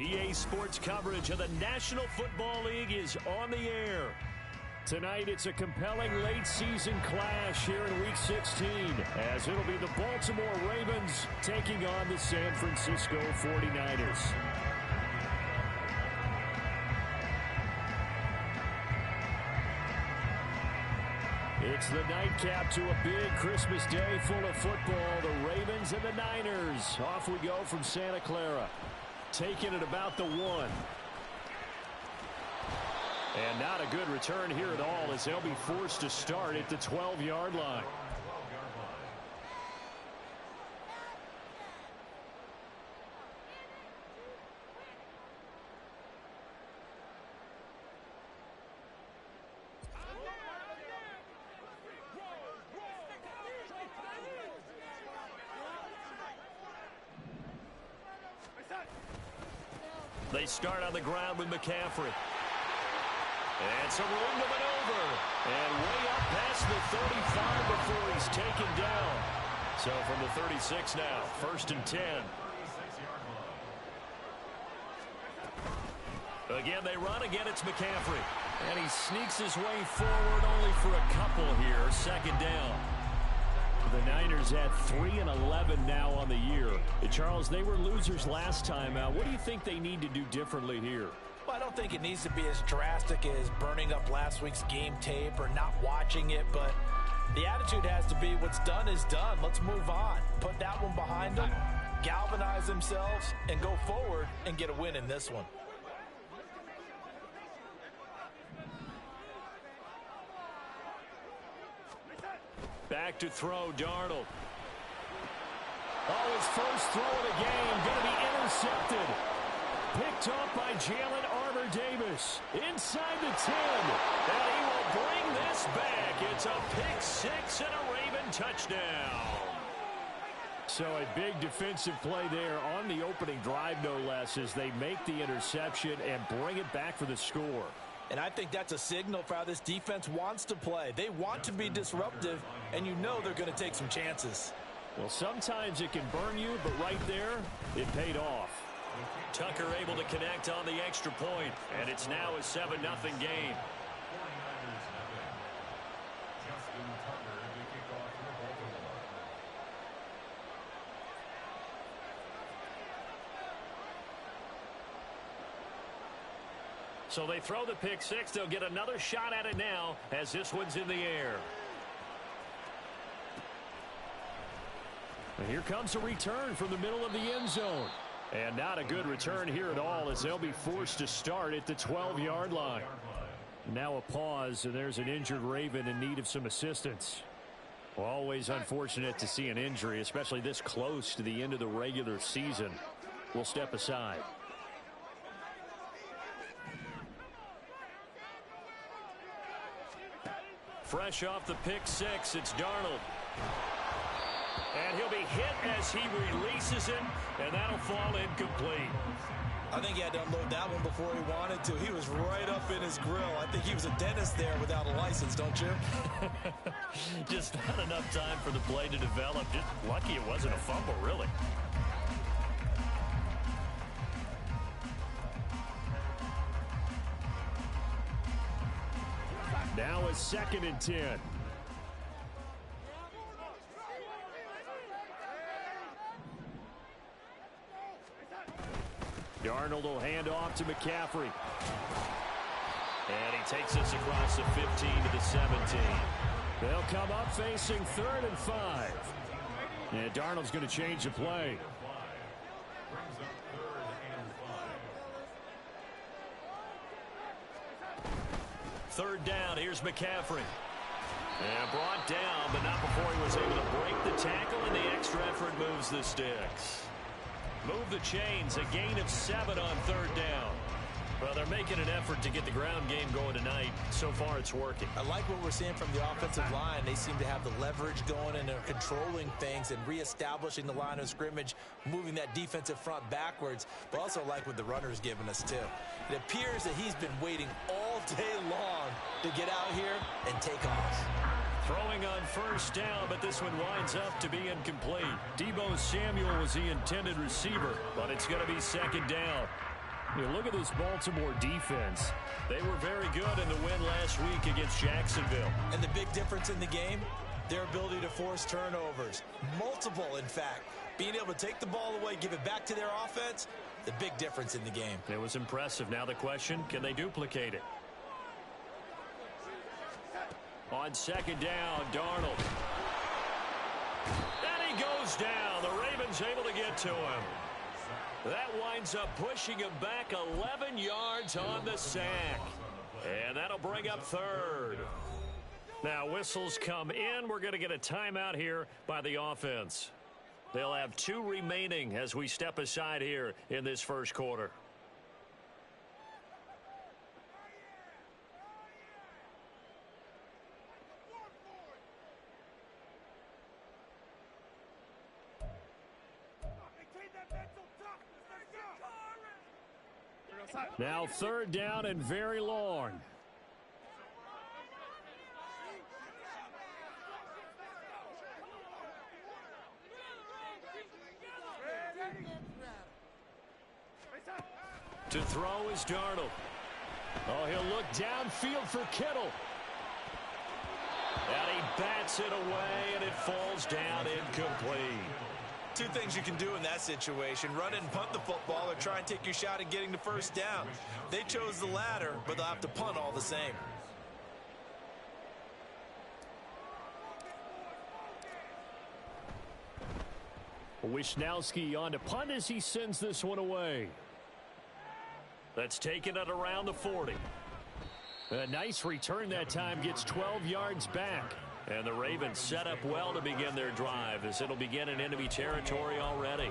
EA Sports coverage of the National Football League is on the air. Tonight, it's a compelling late-season clash here in Week 16, as it'll be the Baltimore Ravens taking on the San Francisco 49ers. It's the nightcap to a big Christmas day full of football. The Ravens and the Niners. Off we go from Santa Clara. Taking it about the 1. And not a good return here at all, as they'll be forced to start at the 12-yard line. They start on the ground with McCaffrey. And some room to maneuver. And way up past the 35 before he's taken down. So from the 36 now, 1st and 10. Again, they run. Again, it's McCaffrey. And he sneaks his way forward only for a couple here. 2nd down. The Niners at 3-11 now on the year. Charles, they were losers last time out. What do you think they need to do differently here? Well, I don't think it needs to be as drastic as burning up last week's game tape or not watching it, but the attitude has to be what's done is done. Let's move on. Put that one behind them, galvanize themselves, and go forward and get a win in this one. Back to throw, Darnold. Oh, his first throw of the game, going to be intercepted. Picked up by Jalen Armour-Davis. Inside the 10. And he will bring this back. It's a pick 6 and a Raven touchdown. So a big defensive play there on the opening drive, no less, as they make the interception and bring it back for the score. And I think that's a signal for how this defense wants to play. They want to be disruptive, and you know they're going to take some chances. Well, sometimes it can burn you, but right there, it paid off. Tucker able to connect on the extra point, and it's now a 7-0 game. So they throw the pick 6. They'll get another shot at it now as this one's in the air. And here comes a return from the middle of the end zone. And not a good return here at all, as they'll be forced to start at the 12-yard line. Now a pause, and there's an injured Raven in need of some assistance. Well, always unfortunate to see an injury, especially this close to the end of the regular season. We'll step aside. Fresh off the pick 6, it's Darnold. And he'll be hit as he releases it, and that'll fall incomplete. I think he had to unload that one before he wanted to. He was right up in his grill. I think he was a dentist there without a license, don't you? Just not enough time for the play to develop. Just lucky it wasn't a fumble, really. Now a 2nd and 10. Darnold will hand off to McCaffrey. And he takes us across the 15 to the 17. They'll come up facing 3rd and 5. And Darnold's going to change the play. Third down, here's McCaffrey. And brought down, but not before he was able to break the tackle, and the extra effort moves the sticks. Move the chains, a gain of 7 on 3rd down. Well, they're making an effort to get the ground game going tonight. So far, it's working. I like what we're seeing from the offensive line. They seem to have the leverage going, and they're controlling things and reestablishing the line of scrimmage, moving that defensive front backwards, but also like what the runner's giving us, too. It appears that he's been waiting all day long to get out here and take off. Throwing on 1st down, but this one winds up to be incomplete. Deebo Samuel was the intended receiver, but it's going to be 2nd down. You look at this Baltimore defense. They were very good in the win last week against Jacksonville. And the big difference in the game, their ability to force turnovers. Multiple, in fact. Being able to take the ball away, give it back to their offense, the big difference in the game. It was impressive. Now the question, can they duplicate it? On second down, Darnold. And he goes down. The Ravens able to get to him. That winds up pushing him back 11 yards on the sack. And that'll bring up third. Now whistles come in. We're going to get a timeout here by the offense. They'll have 2 remaining as we step aside here in this first quarter. Now third down and very long. To throw is Darnold. Oh, he'll look downfield for Kittle. And he bats it away, and it falls down incomplete. 2 things you can do in that situation: run and punt the football, or try and take your shot at getting the first down. They chose the latter, but they'll have to punt all the same. Wisnowski on to punt as he sends this one away. That's taken it around the 40. A nice return that time, gets 12 yards back. And the Ravens set up well to begin their drive, as it'll begin in enemy territory already.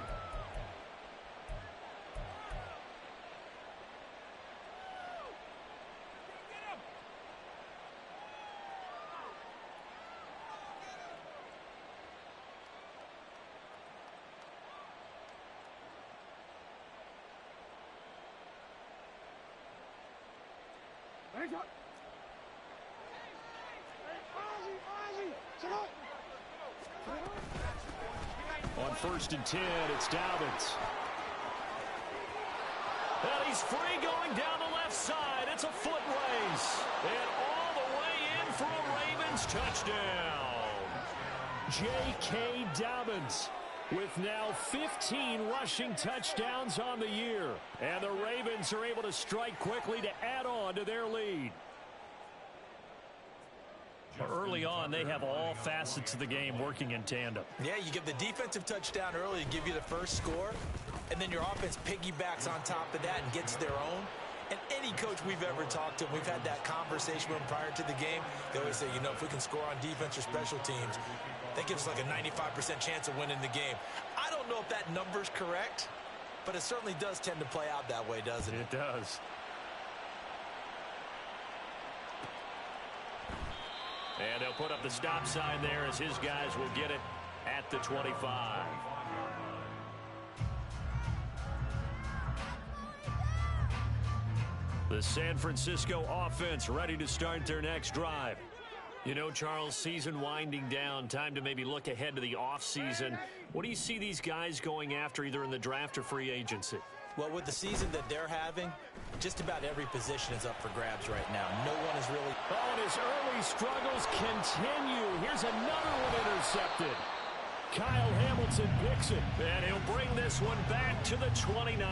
On 1st and 10, it's Dobbins. And he's free going down the left side. It's a foot race. And all the way in for a Ravens touchdown. J.K. Dobbins with now 15 rushing touchdowns on the year. And the Ravens are able to strike quickly to add on to their lead. Early on, they have all facets of the game working in tandem. Yeah, you give the defensive touchdown early to give you the first score, and then your offense piggybacks on top of that and gets their own. And any coach we've ever talked to, we've had that conversation with them prior to the game, they always say, you know, if we can score on defense or special teams, that gives us like a 95% chance of winning the game. I don't know if that number's correct, but it certainly does tend to play out that way, doesn't it? It does. And they'll put up the stop sign there as his guys will get it at the 25. The San Francisco offense ready to start their next drive. You know, Charles, season winding down, time to maybe look ahead to the offseason. What do you see these guys going after either in the draft or free agency? Well, with the season that they're having, just about every position is up for grabs right now. No one is really... Oh, and his early struggles continue. Here's another one intercepted. Kyle Hamilton picks it, and he'll bring this one back to the 29.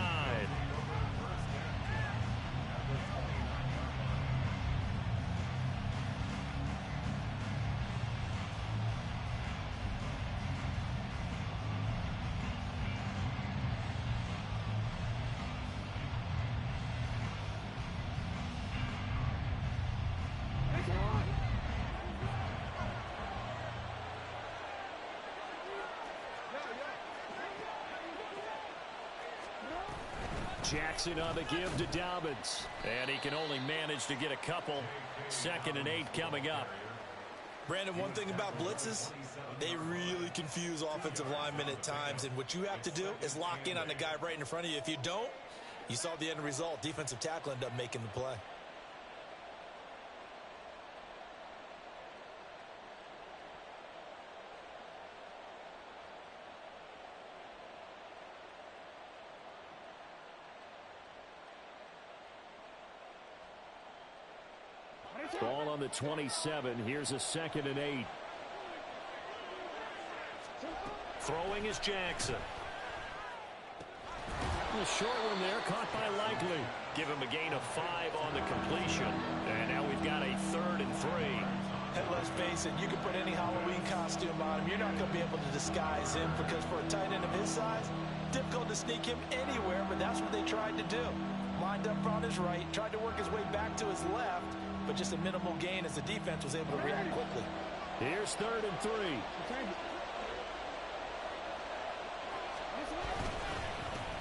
Jackson on the give to Dobbins. And he can only manage to get a couple. 2nd and 8 coming up. Brandon, one thing about blitzes, they really confuse offensive linemen at times. And what you have to do is lock in on the guy right in front of you. If you don't, you saw the end result. Defensive tackle ended up making the play. Ball on the 27. Here's a 2nd and 8. Throwing is Jackson. The short one there, caught by Likely. Give him a gain of 5 on the completion. And now we've got a 3rd and 3. And let's face it, you can put any Halloween costume on him. You're not going to be able to disguise him because for a tight end of his size, difficult to sneak him anywhere, but that's what they tried to do. Lined up on his right, tried to work his way back to his left, but just a minimal gain as the defense was able to react quickly. Here's 3rd and 3.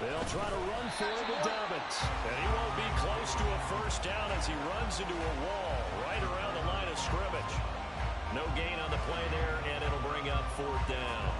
They'll try to run for it with Dobbins. And he won't be close to a first down as he runs into a wall right around the line of scrimmage. No gain on the play there, and it'll bring up 4th down.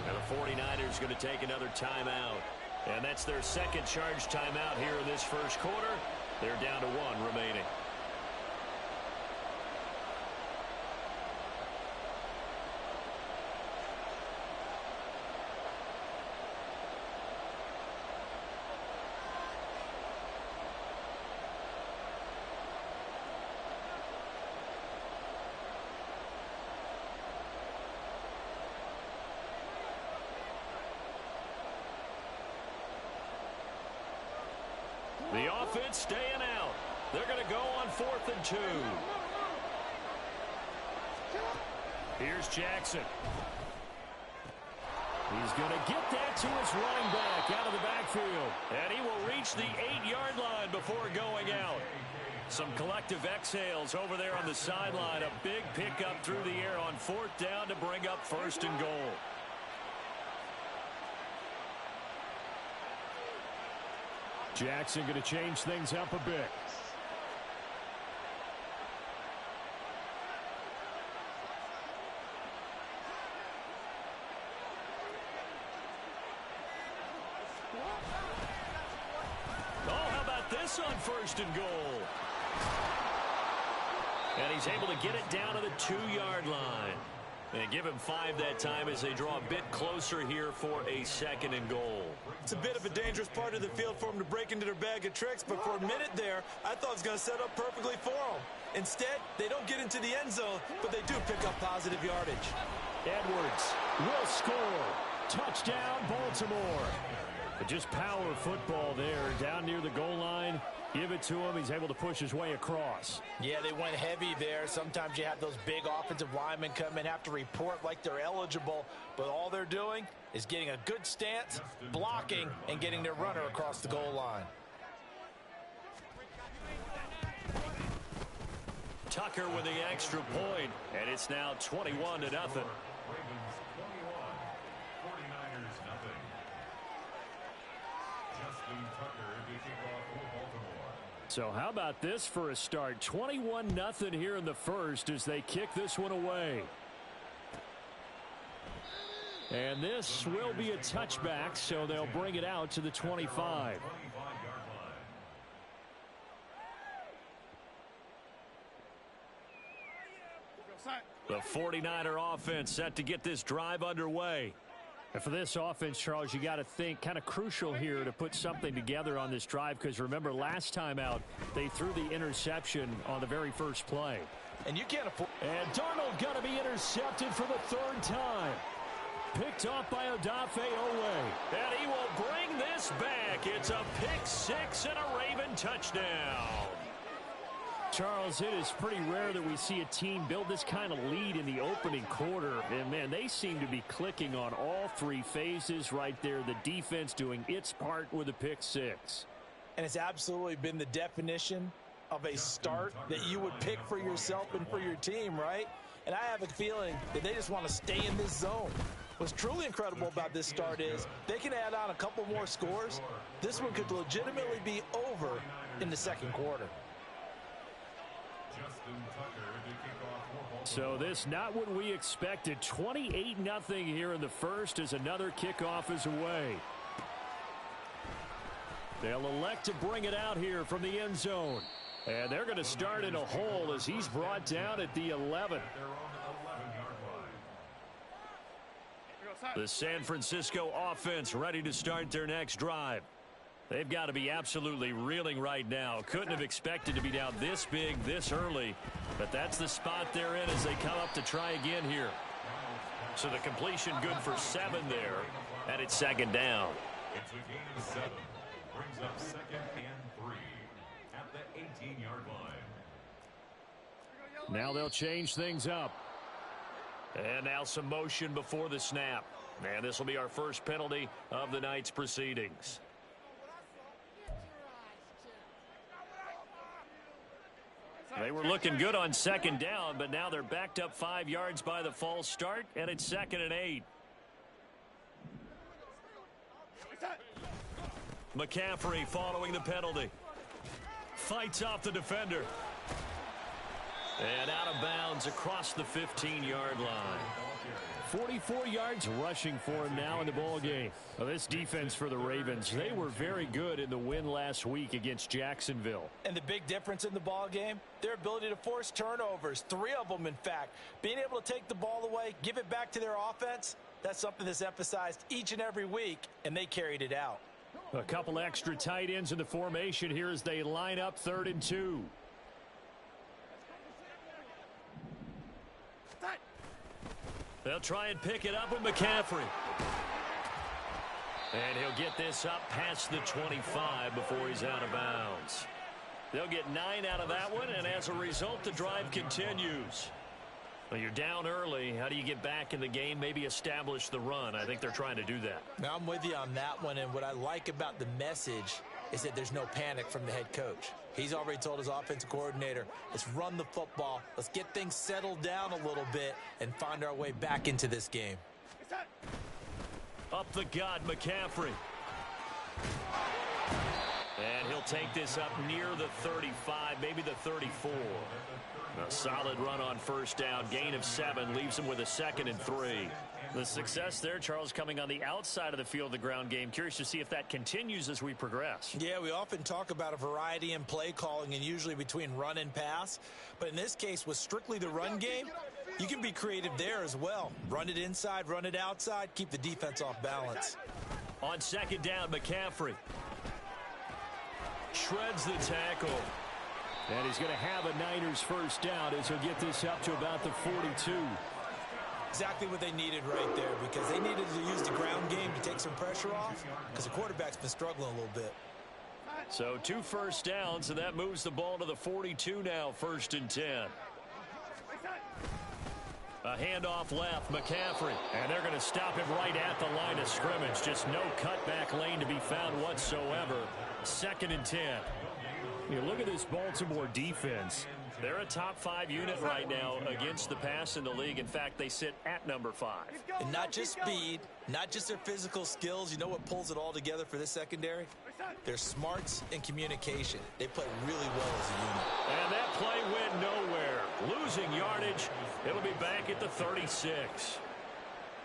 And the 49ers going to take another timeout. And that's their 2nd charge timeout here in this first quarter. They're down to 1 remaining. The offense staying out. They're going to go on 4th and 2. Here's Jackson. He's going to get that to his running back out of the backfield. And he will reach the 8-yard line before going out. Some collective exhales over there on the sideline. A big pickup through the air on 4th down to bring up 1st and goal. Jackson going to change things up a bit. Oh, how about this on 1st and goal? And he's able to get it down to the 2-yard line. And give him 5 that time as they draw a bit closer here for a 2nd and goal. It's a bit of a dangerous part of the field for him to break into their bag of tricks, but for a minute there, I thought it was going to set up perfectly for them. Instead, they don't get into the end zone, but they do pick up positive yardage. Edwards will score. Touchdown, Baltimore. But just power football there down near the goal line. Give it to him. He's able to push his way across. Yeah, they went heavy there. Sometimes you have those big offensive linemen come in, have to report like they're eligible, but all they're doing is getting a good stance, blocking, and getting their runner across the goal line. Tucker with the extra point, and it's now 21-0. So how about this for a start? 21-0 here in the first as they kick this one away. And this will be a touchback, so they'll bring it out to the 25. The 49er offense set to get this drive underway. And for this offense, Charles, you got to think kind of crucial here to put something together on this drive, because remember last time out they threw the interception on the very first play. And you can't afford. And Darnold going to be intercepted for the 3rd time. Picked off by Odafe Owe. And he will bring this back. It's a pick 6 and a Raven touchdown. Charles, it is pretty rare that we see a team build this kind of lead in the opening quarter. And, man, they seem to be clicking on all 3 phases right there. The defense doing its part with a pick 6. And it's absolutely been the definition of a start that you would pick for yourself and for your team, right? And I have a feeling that they just want to stay in this zone. What's truly incredible about this start is they can add on a couple more scores. This one could legitimately be over in the 2nd quarter. So this not what we expected. 28-0 here in the first as another kickoff is away. They'll elect to bring it out here from the end zone. And they're going to start in a hole as he's brought down at the 11. The San Francisco offense ready to start their next drive. They've got to be absolutely reeling right now. Couldn't have expected to be down this big, this early. But that's the spot they're in as they come up to try again here. So the completion good for 7 there. And it's second down. It's a gain of 7. Brings up 2nd and 3 at the 18-yard line. Now they'll change things up. And now some motion before the snap. And this will be our first penalty of the night's proceedings. They were looking good on second down, but now they're backed up 5 yards by the false start, and it's 2nd and 8. McCaffrey following the penalty. Fights off the defender. And out of bounds across the 15-yard line. 44 yards rushing for him now in the ball game. Well, this defense for the Ravens, they were very good in the win last week against Jacksonville. And the big difference in the ball game, their ability to force turnovers, 3 of them in fact. Being able to take the ball away, give it back to their offense, that's something that's emphasized each and every week, and they carried it out. A couple extra tight ends in the formation here as they line up 3rd and 2. They'll try and pick it up with McCaffrey. And he'll get this up past the 25 before he's out of bounds. They'll get 9 out of that one, and as a result, the drive continues. Well, you're down early. How do you get back in the game, maybe establish the run? I think they're trying to do that. Now, I'm with you on that one, and what I like about the message is that there's no panic from the head coach. He's already told his offensive coordinator, let's run the football, let's get things settled down a little bit and find our way back into this game. Up the gut, McCaffrey. And he'll take this up near the 35, maybe the 34. A solid run on first down, gain of 7, leaves him with a 2nd and 3. The success there, Charles, coming on the outside of the field, the ground game. Curious to see if that continues as we progress. Yeah, we often talk about a variety in play calling and usually between run and pass. But in this case, with strictly the run game, you can be creative there as well. Run it inside, run it outside, keep the defense off balance. On 2nd down, McCaffrey shreds the tackle. And he's going to have a Niners first down as he'll get this up to about the 42. Exactly what they needed right there, because they needed to use the ground game to take some pressure off because the quarterback's been struggling a little bit. So 2 first downs, and that moves the ball to the 42 now, 1st and 10. A handoff left, McCaffrey, and they're going to stop him right at the line of scrimmage. Just no cutback lane to be found whatsoever. 2nd and 10. You look at this Baltimore defense. They're a top 5 unit right now against the pass in the league. In fact, they sit at number 5. And not just speed, not just their physical skills. You know what pulls it all together for this secondary? Their smarts and communication. They play really well as a unit. And that play went nowhere. Losing yardage. It'll be back at the 36.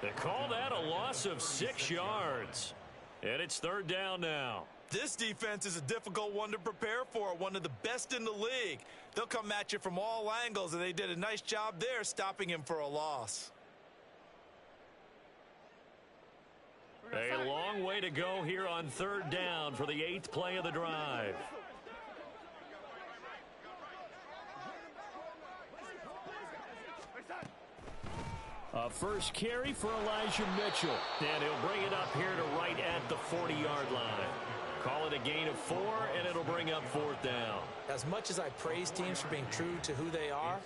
They call that a loss of 6 yards. And it's 3rd down now. This defense is a difficult one to prepare for, one of the best in the league. They'll come at you from all angles, and they did a nice job there stopping him for a loss. A long way to go here on 3rd down for the 8th play of the drive. A first carry for Elijah Mitchell. And he'll bring it up here to right at the 40-yard line. Call it a gain of 4, and it'll bring up 4th down. As much as I praise teams for being true to who they are,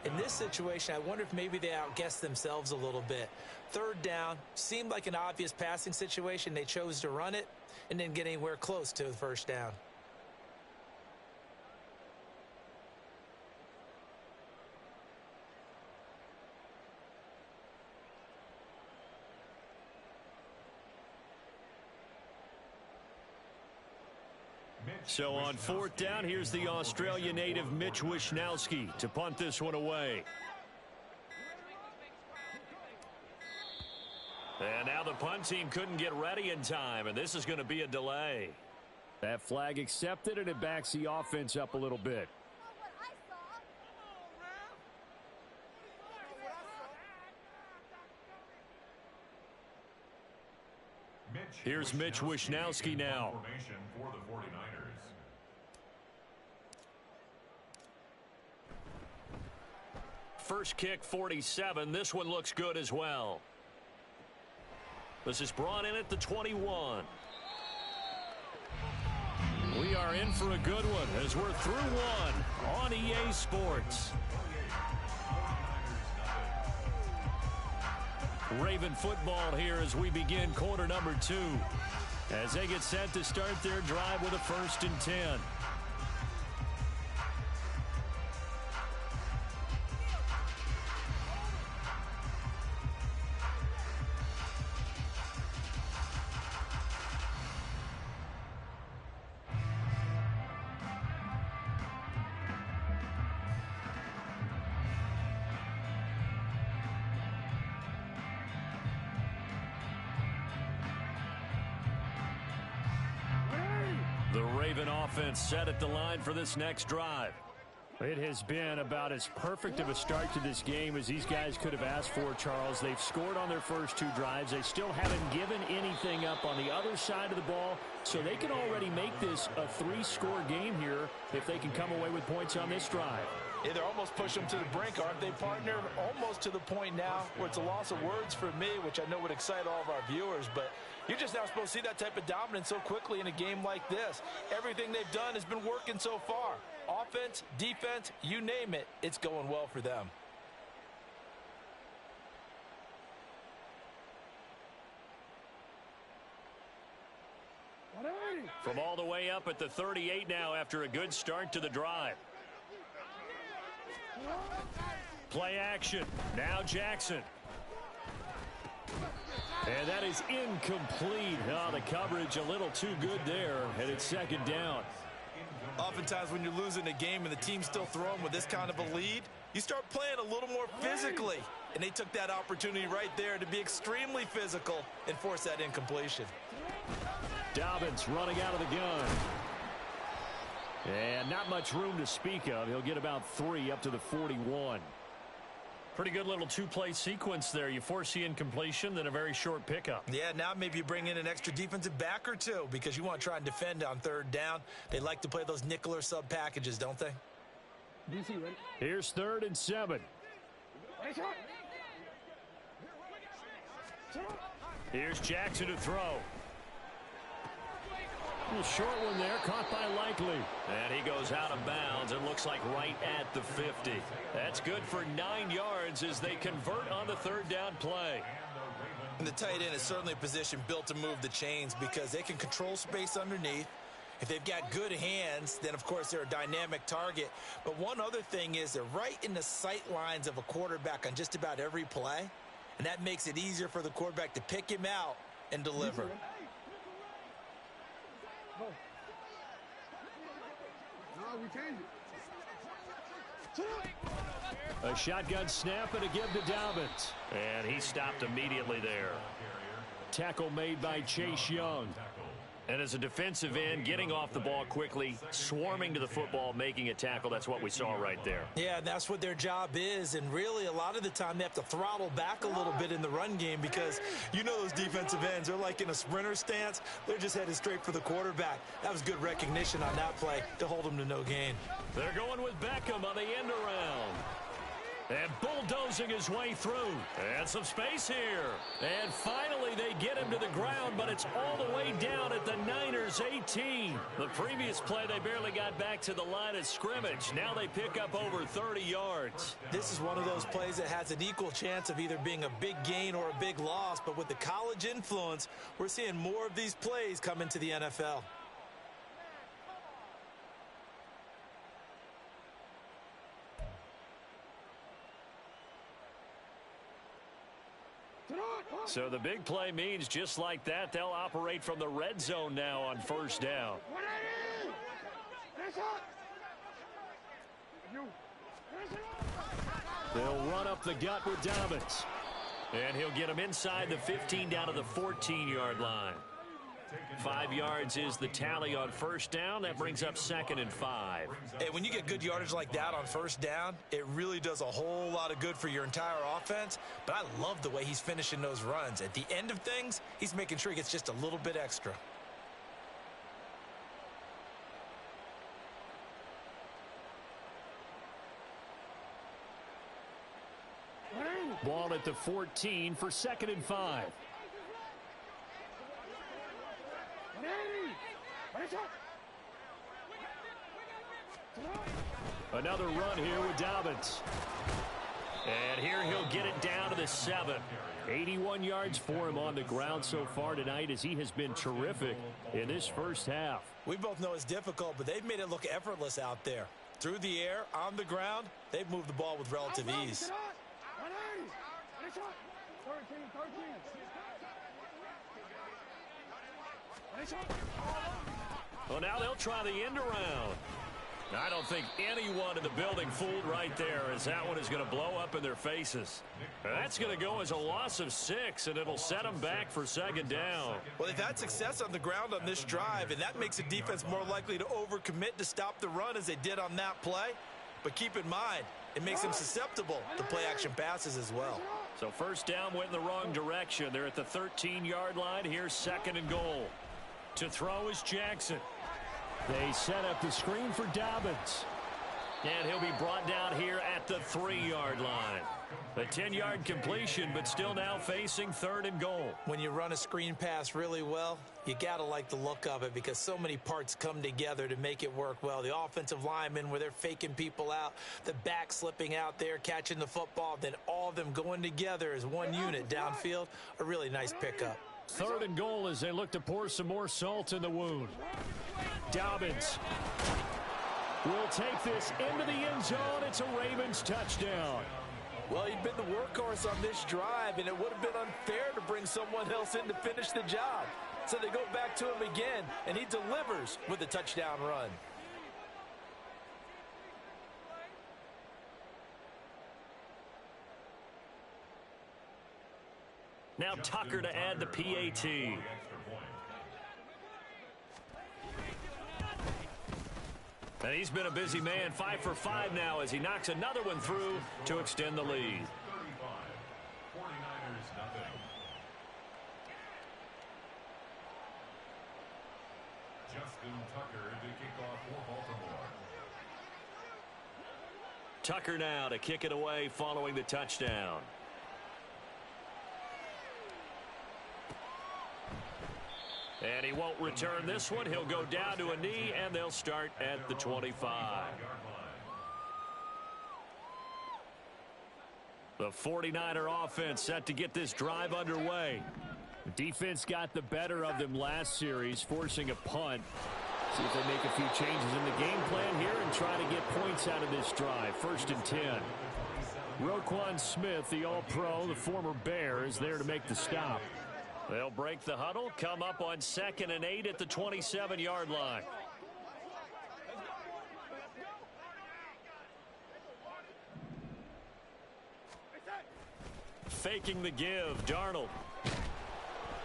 in this situation, I wonder if maybe they outguessed themselves a little bit. 3rd down seemed like an obvious passing situation. They chose to run it and didn't get anywhere close to the 1st down. Mitchell So on fourth down, here's the Australia native Mitch Wishnowsky to punt this one away. And now the punt team couldn't get ready in time, and this is going to be a delay. That flag accepted, and it backs the offense up a little bit. Here's Mitch Wishnowsky now. For the 49ers. First kick, 47. This one looks good as well. This is brought in at the 21. We are in for a good one as we're through one on EA Sports. Raven football here as we begin quarter number 2. As they get set to start their drive with a 1st and 10. The Raven offense set at the line for this next drive. It has been about as perfect of a start to this game as these guys could have asked for, Charles. They've scored on their first 2 drives. They still haven't given anything up on the other side of the ball, so they can already make this a 3-score game here if they can come away with points on this drive. Yeah, they're almost pushing them to the brink, aren't they, partner? Almost to the point now where it's a loss of words for me, which I know would excite all of our viewers, but you're just now supposed to see that type of dominance so quickly in a game like this. Everything they've done has been working so far. Offense, defense, you name it, it's going well for them. From all the way up at the 38 now after a good start to the drive. Play action. Now Jackson. And that is incomplete. Oh, the coverage a little too good there, and it's 2nd down. Oftentimes when you're losing a game and the team's still throwing with this kind of a lead, you start playing a little more physically. And they took that opportunity right there to be extremely physical and force that incompletion. Dobbins running out of the gun. And not much room to speak of. He'll get about 3 up to the 41. Pretty good little 2-play sequence there. You force the incompletion, then a very short pickup. Yeah, now maybe you bring in an extra defensive back or 2 because you want to try and defend on 3rd down. They like to play those nickel or sub packages, don't they? Here's 3rd and 7. Here's Jackson to throw. A short one there, caught by Likely. And he goes out of bounds. It looks like right at the 50. That's good for 9 yards as they convert on the 3rd down play. And the tight end is certainly a position built to move the chains because they can control space underneath. If they've got good hands, then, of course, they're a dynamic target. But one other thing is they're right in the sight lines of a quarterback on just about every play. And that makes it easier for the quarterback to pick him out and deliver. A shotgun snap and a give to Dobbins. And he stopped immediately there. Tackle made by Chase Young. And as a defensive end, getting off the ball quickly, swarming to the football, making a tackle, that's what we saw right there. Yeah, and that's what their job is. And really, a lot of the time, they have to throttle back a little bit in the run game because you know those defensive ends, they're like in a sprinter stance. They're just headed straight for the quarterback. That was good recognition on that play to hold them to no gain. They're going with Beckham on the end around. And bulldozing his way through. And some space here. And finally they get him to the ground, but it's all the way down at the Niners' 18. The previous play, they barely got back to the line of scrimmage. Now they pick up over 30 yards. This is one of those plays that has an equal chance of either being a big gain or a big loss. But with the college influence, we're seeing more of these plays come into the NFL. So the big play means just like that, they'll operate from the red zone now on 1st down. They'll run up the gut with Dobbins. And he'll get him inside the 15 down to the 14-yard line. 5 yards is the tally on first down. That brings up 2nd and 5. Hey, when you get good yardage like that on first down, it really does a whole lot of good for your entire offense. But I love the way he's finishing those runs. At the end of things, he's making sure he gets just a little bit extra. Ball at the 14 for 2nd and 5. Another run here with Dobbins. And here he'll get it down to the 7. 81 yards for him on the ground so far tonight as he has been terrific in this first half. We both know it's difficult, but they've made it look effortless out there. Through the air, on the ground, they've moved the ball with relative ease. Well, now they'll try the end around. I don't think anyone in the building fooled right there, as that one is going to blow up in their faces. That's going to go as a loss of 6, and it'll set them back for 2nd down. Well, they've had success on the ground on this drive, and that makes the defense more likely to overcommit to stop the run as they did on that play. But keep in mind, it makes them susceptible to play-action passes as well. So first down went in the wrong direction. They're at the 13-yard line. Here's 2nd and goal. To throw is Jackson. They set up the screen for Dobbins. And he'll be brought down here at the 3-yard line. A 10-yard completion, but still now facing 3rd and goal. When you run a screen pass really well, you got to like the look of it because so many parts come together to make it work well. The offensive linemen, where they're faking people out, the back slipping out there, catching the football, then all of them going together as one unit downfield, a really nice pickup. 3rd and goal as they look to pour some more salt in the wound. Dobbins will take this into the end zone. It's a Ravens touchdown. Well, he'd been the workhorse on this drive, and it would have been unfair to bring someone else in to finish the job. So they go back to him again, and he delivers with a touchdown run. Now Tucker to add the PAT. And he's been a busy man, 5 for 5 now as he knocks another one through to extend the lead. 35. 49ers nothing. Justin Tucker to kick off for Baltimore. Tucker now to kick it away following the touchdown. And he won't return this one. He'll go down to a knee, and they'll start at the 25. The 49er offense set to get this drive underway. Defense got the better of them last series, forcing a punt. See if they make a few changes in the game plan here and try to get points out of this drive. 1st and 10. Roquan Smith, the All-Pro, the former Bear, is there to make the stop. They'll break the huddle, come up on 2nd and 8 at the 27-yard line. Faking the give, Darnold.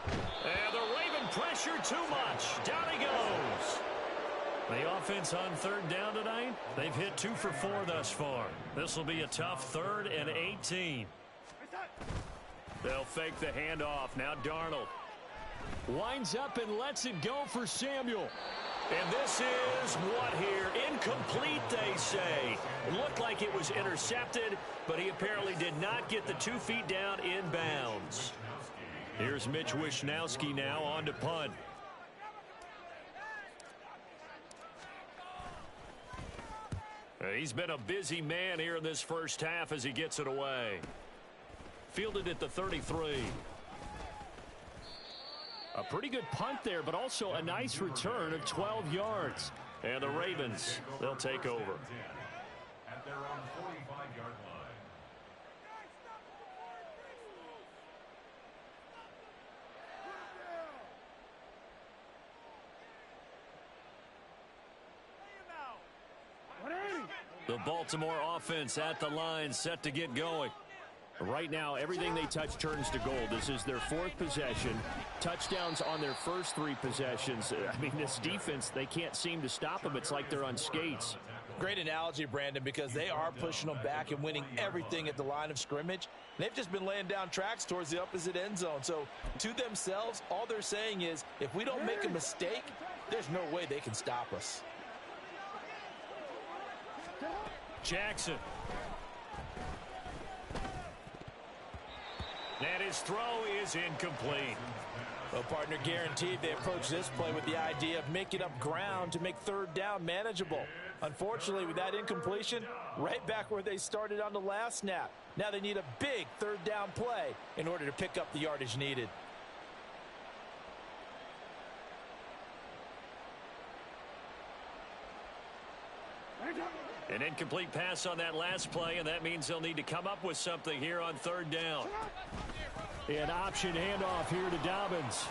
And the Raven pressure too much. Down he goes. The offense on 3rd down tonight, they've hit 2 for 4 thus far. This will be a tough 3rd and 18. They'll fake the handoff. Now Darnold winds up and lets it go for Samuel. And this is what here? Incomplete, they say. It looked like it was intercepted, but he apparently did not get the 2 feet down in bounds. Here's Mitch Wishnowsky now on to punt. He's been a busy man here in this first half as he gets it away. Fielded at the 33. A pretty good punt there, but also a nice return of 12 yards. And the Ravens, they'll take over. At their own 45-yard line. The Baltimore offense at the line, set to get going. Right now, everything they touch turns to gold. This is their 4th possession. Touchdowns on their first 3 possessions. I mean, this defense, they can't seem to stop them. It's like they're on skates. Great analogy, Brandon, because they are pushing them back and winning everything at the line of scrimmage. They've just been laying down tracks towards the opposite end zone. So to themselves, all they're saying is, if we don't make a mistake, there's no way they can stop us. Jackson. And his throw is incomplete. Well, partner, guaranteed they approach this play with the idea of making up ground to make 3rd down manageable. Unfortunately, with that incompletion, right back where they started on the last snap. Now they need a big 3rd down play in order to pick up the yardage needed. An incomplete pass on that last play, and that means they'll need to come up with something here on 3rd down. An option handoff here to Dobbins.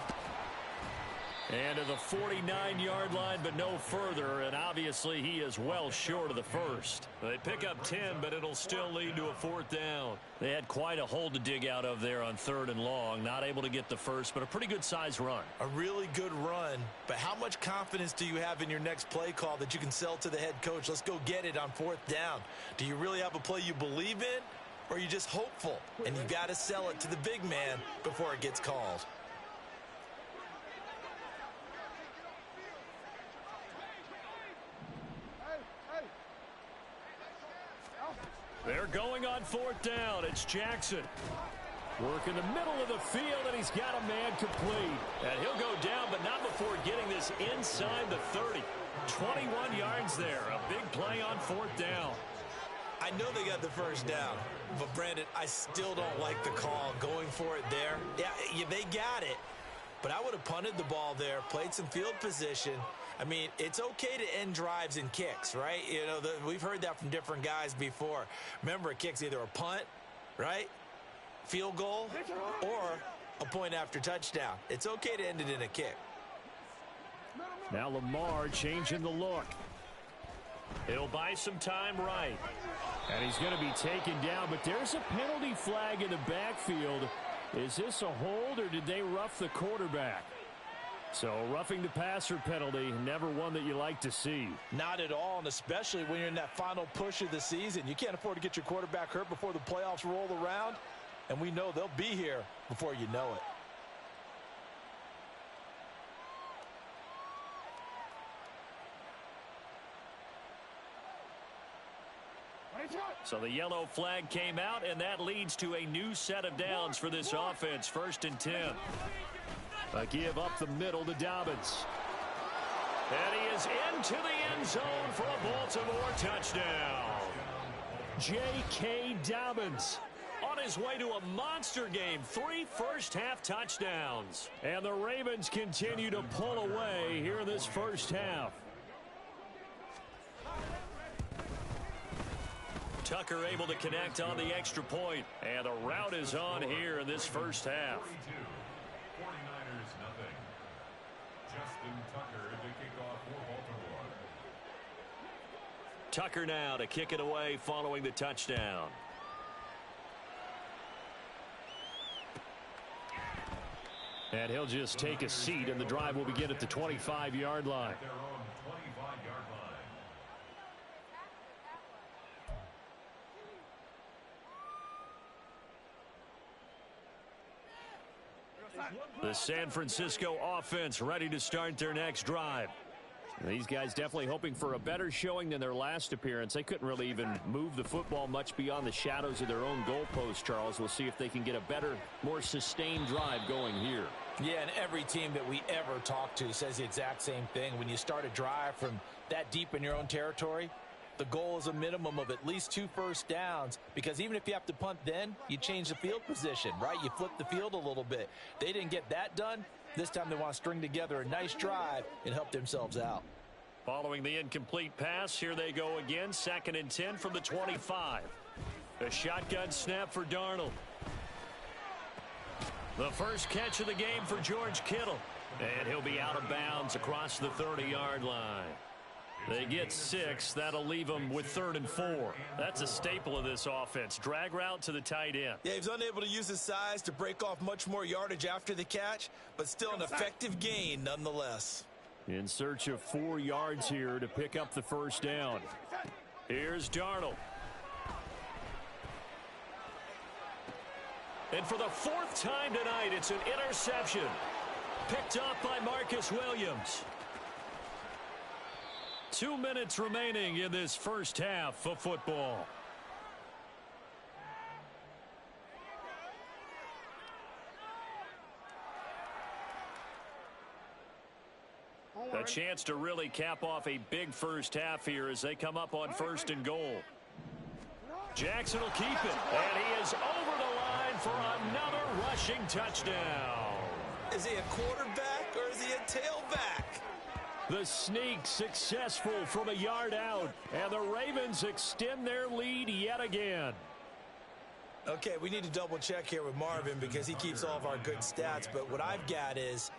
And to the 49-yard line, but no further, and obviously he is well short of the first. They pick up 10, but it'll still lead to a 4th down. They had quite a hole to dig out of there on 3rd and long. Not able to get the first, but a pretty good-sized run. A really good run, but how much confidence do you have in your next play call that you can sell to the head coach? Let's go get it on 4th down. Do you really have a play you believe in, or are you just hopeful? And you've got to sell it to the big man before it gets called. They're going on 4th down. It's Jackson. Work in the middle of the field, and he's got a man complete. And he'll go down, but not before getting this inside the 30. 21 yards there. A big play on 4th down. I know they got the first down, but Brandon, I still don't like the call going for it there. Yeah, they got it, but I would have punted the ball there, played some field position. I mean, it's okay to end drives and kicks, right? You know, we've heard that from different guys before. Remember, a kick's either a punt, right, field goal, or a point after touchdown. It's okay to end it in a kick. Now Lamar changing the look. He'll buy some time right. And he's going to be taken down, but there's a penalty flag in the backfield. Is this a hold, or did they rough the quarterback? So roughing the passer penalty, never one that you like to see. Not at all, and especially when you're in that final push of the season. You can't afford to get your quarterback hurt before the playoffs roll around, and we know they'll be here before you know it. So the yellow flag came out, and that leads to a new set of downs for this offense. 1st and 10. A give up the middle to Dobbins. And he is into the end zone for a Baltimore touchdown. J.K. Dobbins on his way to a monster game. 3 first-half touchdowns. And the Ravens continue to pull away here in this first half. Tucker able to connect on the extra point. And the route is on here in this first half. 49ers nothing. Justin Tucker to kick off for Baltimore. Tucker now to kick it away following the touchdown. And he'll just take a seat, and the drive will begin at the 25-yard line. Their own 25-yard line. The San Francisco offense ready to start their next drive. These guys definitely hoping for a better showing than their last appearance. They couldn't really even move the football much beyond the shadows of their own goalpost, Charles. We'll see if they can get a better, more sustained drive going here. Yeah, and every team that we ever talk to says the exact same thing. When you start a drive from that deep in your own territory, the goal is a minimum of at least 2 first downs, because even if you have to punt then, you change the field position, right? You flip the field a little bit. They didn't get that done. This time they want to string together a nice drive and help themselves out. Following the incomplete pass, here they go again. 2nd and 10 from the 25. A shotgun snap for Darnold. The first catch of the game for George Kittle. And he'll be out of bounds across the 30-yard line. They get 6. That'll leave them with 3rd and 4. That's a staple of this offense. Drag route to the tight end. Yeah, he was unable to use his size to break off much more yardage after the catch, but still an effective gain nonetheless. In search of 4 yards here to pick up the first down. Here's Darnold. And for the 4th time tonight, it's an interception. Picked up by Marcus Williams. 2 minutes remaining in this first half of football. A chance to really cap off a big first half here as they come up on 1st and goal. Jackson will keep it, and he is over the line for another rushing touchdown. Is he a quarterback or is he a tailback? The sneak successful from a yard out, and the Ravens extend their lead yet again. Okay, we need to double check here with Marvin because he keeps all of our good stats, but what I've got is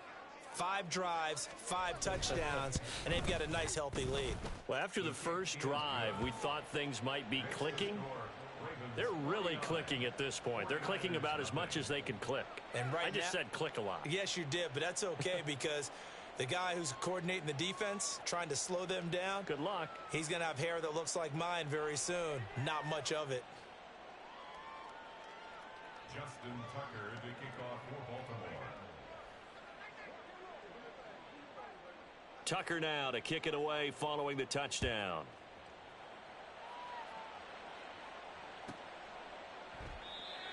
5 drives, 5 touchdowns, and they've got a nice healthy lead. Well, after the first drive, we thought things might be clicking. They're really clicking at this point. They're clicking about as much as they can click. And right I just said click a lot. Yes, you did, but that's okay because the guy who's coordinating the defense, trying to slow them down. Good luck. He's going to have hair that looks like mine very soon. Not much of it. Justin Tucker to kick off for Baltimore. Tucker now to kick it away following the touchdown.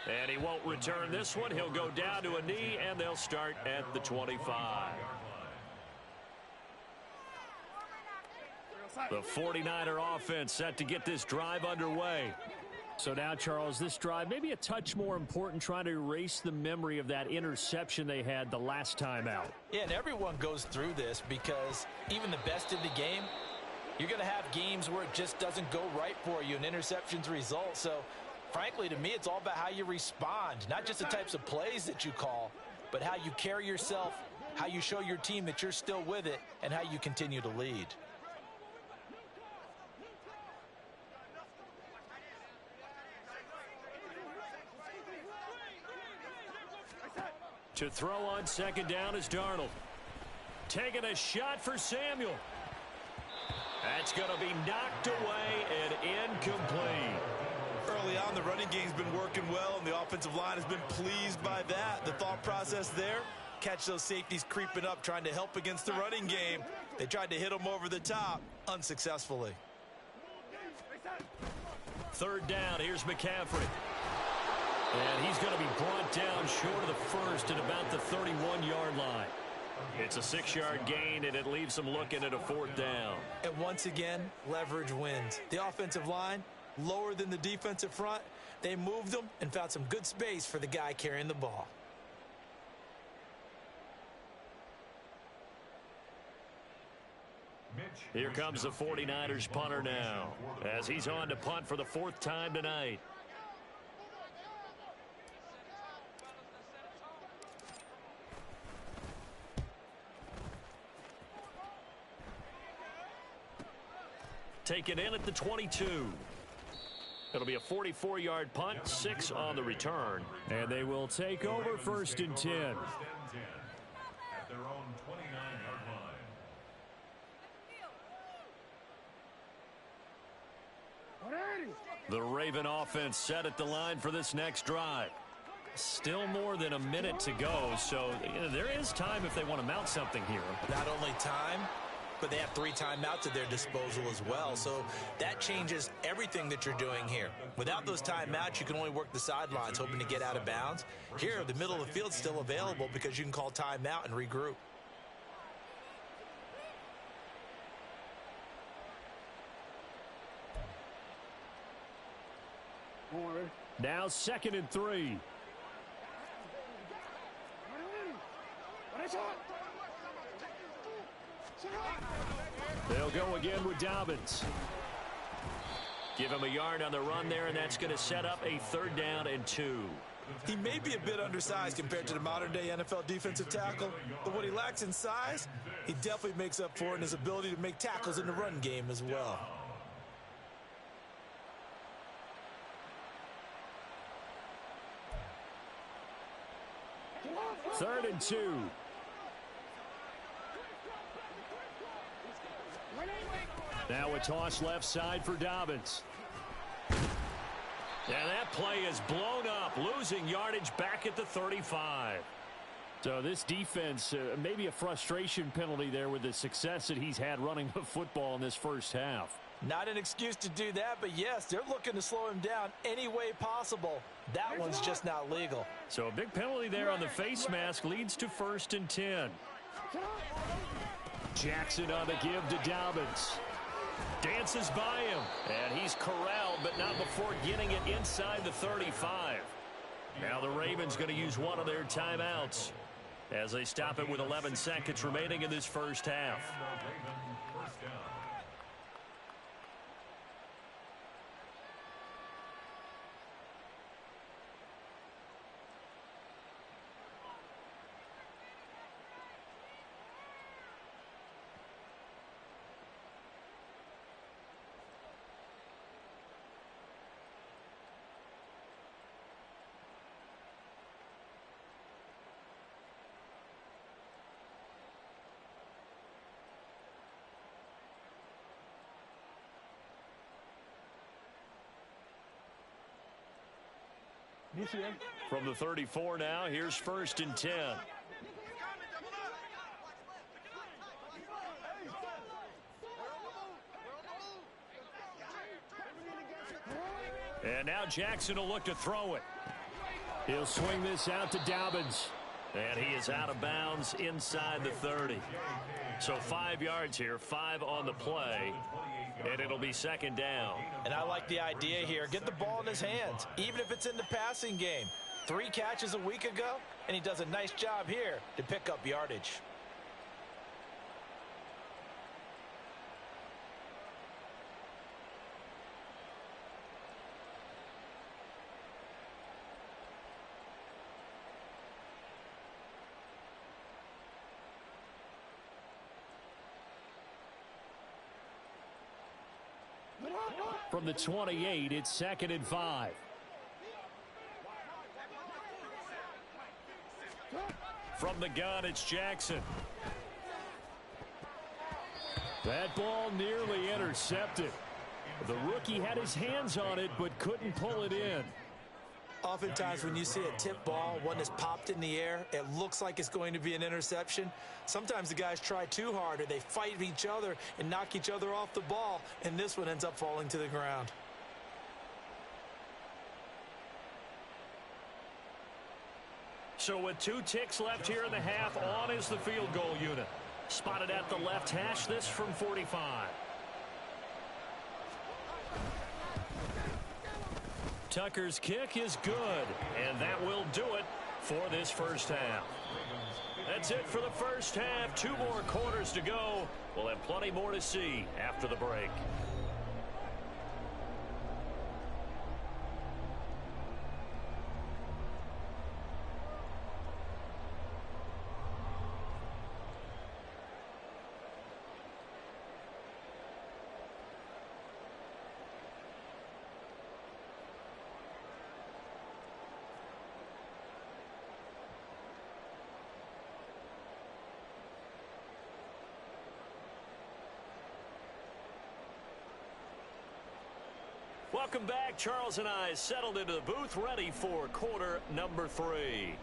And he won't return this one. He'll go down to a knee, and they'll start at the 25. The 49er offense set to get this drive underway. So now, Charles, this drive maybe a touch more important, trying to erase the memory of that interception they had the last time out. Yeah, and everyone goes through this because even the best in the game, you're going to have games where it just doesn't go right for you, and interceptions result. So, frankly, to me, it's all about how you respond, not just the types of plays that you call, but how you carry yourself, how you show your team that you're still with it, and how you continue to lead. To throw on 2nd down is Darnold. Taking a shot for Samuel. That's going to be knocked away and incomplete. Early on, the running game's been working well, and the offensive line has been pleased by that. The thought process there, catch those safeties creeping up, trying to help against the running game. They tried to hit them over the top, unsuccessfully. 3rd down, here's McCaffrey. And he's going to be brought down short of the first at about the 31-yard line. It's a 6-yard gain, and it leaves them looking at a 4th down. And once again, leverage wins. The offensive line, lower than the defensive front. They moved them and found some good space for the guy carrying the ball. Here comes the 49ers punter now, as he's on to punt for the 4th time tonight. Taken in at the 22. It'll be a 44-yard punt, 6 on the return. And they will take over 1st and 10. At their own 29-yard line. The Raven offense set at the line for this next drive. Still more than a minute to go, so there is time if they want to mount something here. Not only time, but they have 3 timeouts at their disposal as well. So that changes everything that you're doing here. Without those timeouts, you can only work the sidelines, hoping to get out of bounds. Here, the middle of the field's still available because you can call timeout and regroup. Now 2nd and 3. They'll go again with Dobbins. Give him a yard on the run there, and that's going to set up a 3rd down and 2. He may be a bit undersized compared to the modern-day NFL defensive tackle, but what he lacks in size, He definitely makes up for it in his ability to make tackles in the run game as well. Third and 2. Now a toss left side for Dobbins. And that play is blown up, losing yardage back at the 35. So this defense, maybe a frustration penalty there with the success that he's had running the football in this first half. Not an excuse to do that, but yes, they're looking to slow him down any way possible. That one's just not legal. So a big penalty there on the face mask leads to 1st and 10. Jackson on the give to Dobbins. Dances by him, and he's corralled, but not before getting it inside the 35. Now the Ravens going to use one of their timeouts as they stop it with 11 seconds remaining in this first half. From the 34 now, here's 1st and 10. And now Jackson will look to throw it. He'll swing this out to Dobbins. And he is out of bounds inside the 30. So 5 yards here, 5 on the play. And it'll be 2nd down. And I like the idea here. Get the ball in his hands, even if it's in the passing game. 3 catches a week ago, and he does a nice job here to pick up yardage. From the 28, it's 2nd and 5. From the gun, it's Jackson. That ball nearly intercepted. The rookie had his hands on it, but couldn't pull it in. Oftentimes when you see a tip ball, one that's popped in the air, it looks like it's going to be an interception. Sometimes the guys try too hard or they fight each other and knock each other off the ball, and this one ends up falling to the ground. So with 2 ticks left here in the half, on is the field goal unit. Spotted at the left hash, this from 45. Tucker's kick is good, and that will do it for this first half. That's it for the first half. 2 more quarters to go. We'll have plenty more to see after the break. Welcome back. Charles and I settled into the booth, ready for quarter number 3.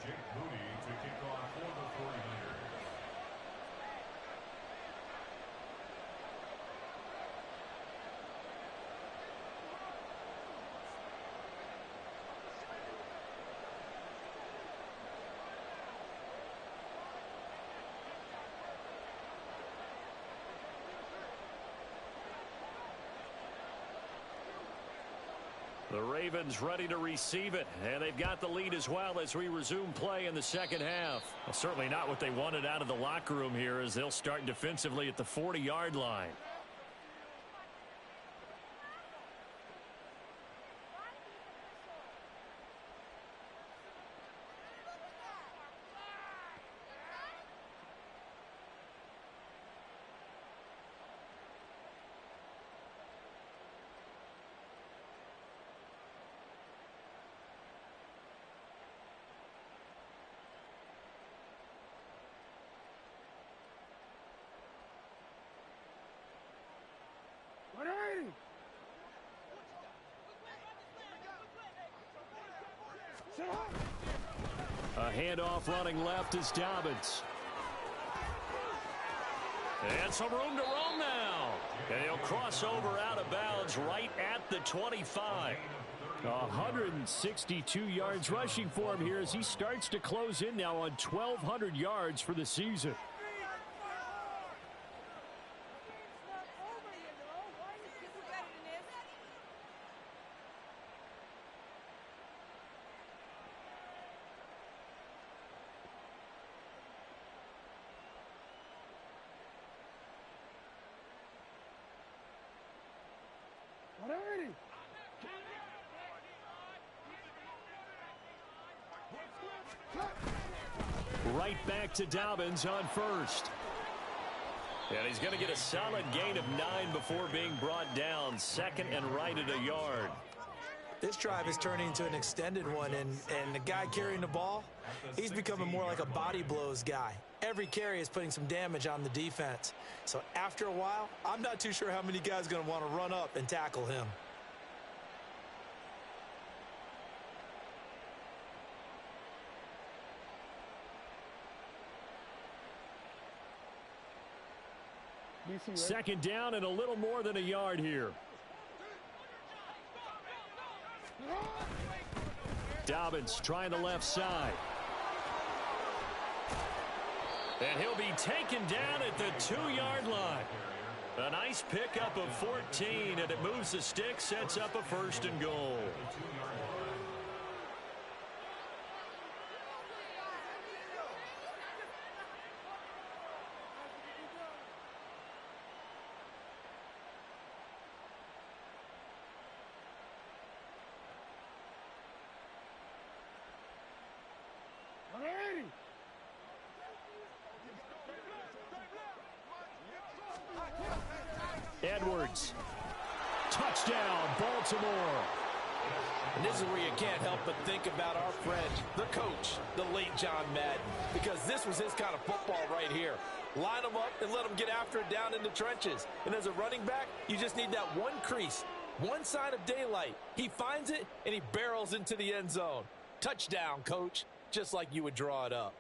Jake Moody to kick off for the 49ers. The Ravens ready to receive it, and they've got the lead as well as we resume play in the second half. Well, certainly not what they wanted out of the locker room here as they'll start defensively at the 40-yard line. A handoff running left is Dobbins. And some room to roam now. And he'll cross over out of bounds right at the 25. 162 yards rushing for him here as he starts to close in now on 1,200 yards for the season. Right back to Dobbins on first. And he's going to get a solid gain of 9 before being brought down. Second and right at a yard. This drive is turning into an extended one, and the guy carrying the ball, he's becoming more like a body blows guy. Every carry is putting some damage on the defense. So after a while, I'm not too sure how many guys are going to want to run up and tackle him. Second down and a little more than a yard here. Dobbins trying the left side. And he'll be taken down at the 2-yard line. A nice pickup of 14, and it moves the stick, sets up a first and goal. Edwards. Touchdown, Baltimore. And this is where you can't help but think about our friend, the coach, the late John Madden, because this was his kind of football right here. Line them up and let them get after it down in the trenches. And as a running back, you just need that one crease, one sign of daylight. He finds it, and he barrels into the end zone. Touchdown, coach, just like you would draw it up.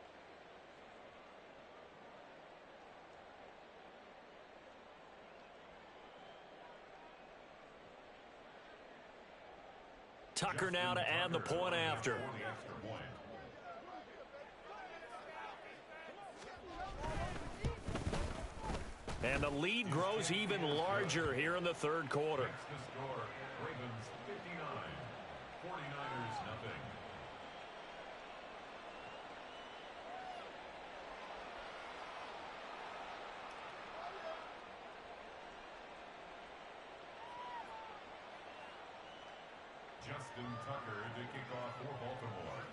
Tucker now to add the point after. And the lead grows even larger here in the third quarter. Ravens 59, 49ers nothing. Justin Tucker to kick off for Baltimore.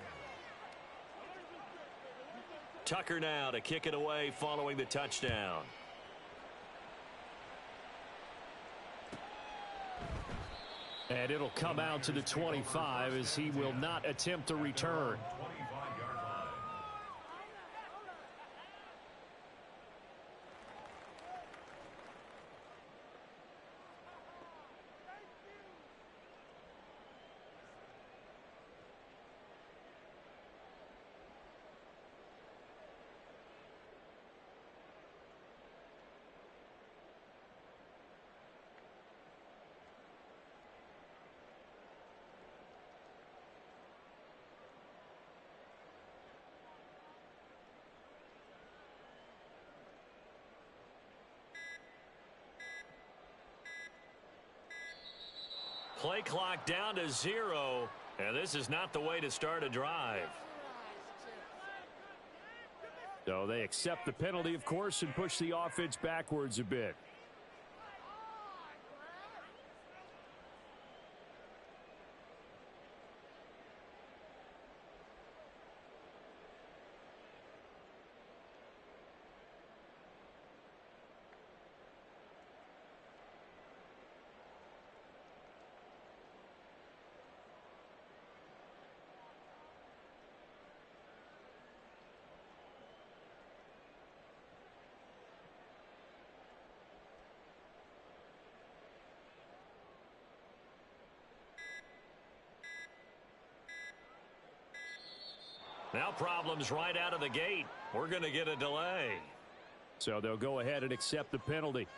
Tucker now to kick it away following the touchdown. And it'll come out to the 25 as he will not attempt to return. 25-yard line. Play clock down to 0, and this is not the way to start a drive. So they accept the penalty, of course, and push the offense backwards a bit. Now problems right out of the gate. We're going to get a delay. So they'll go ahead and accept the penalty.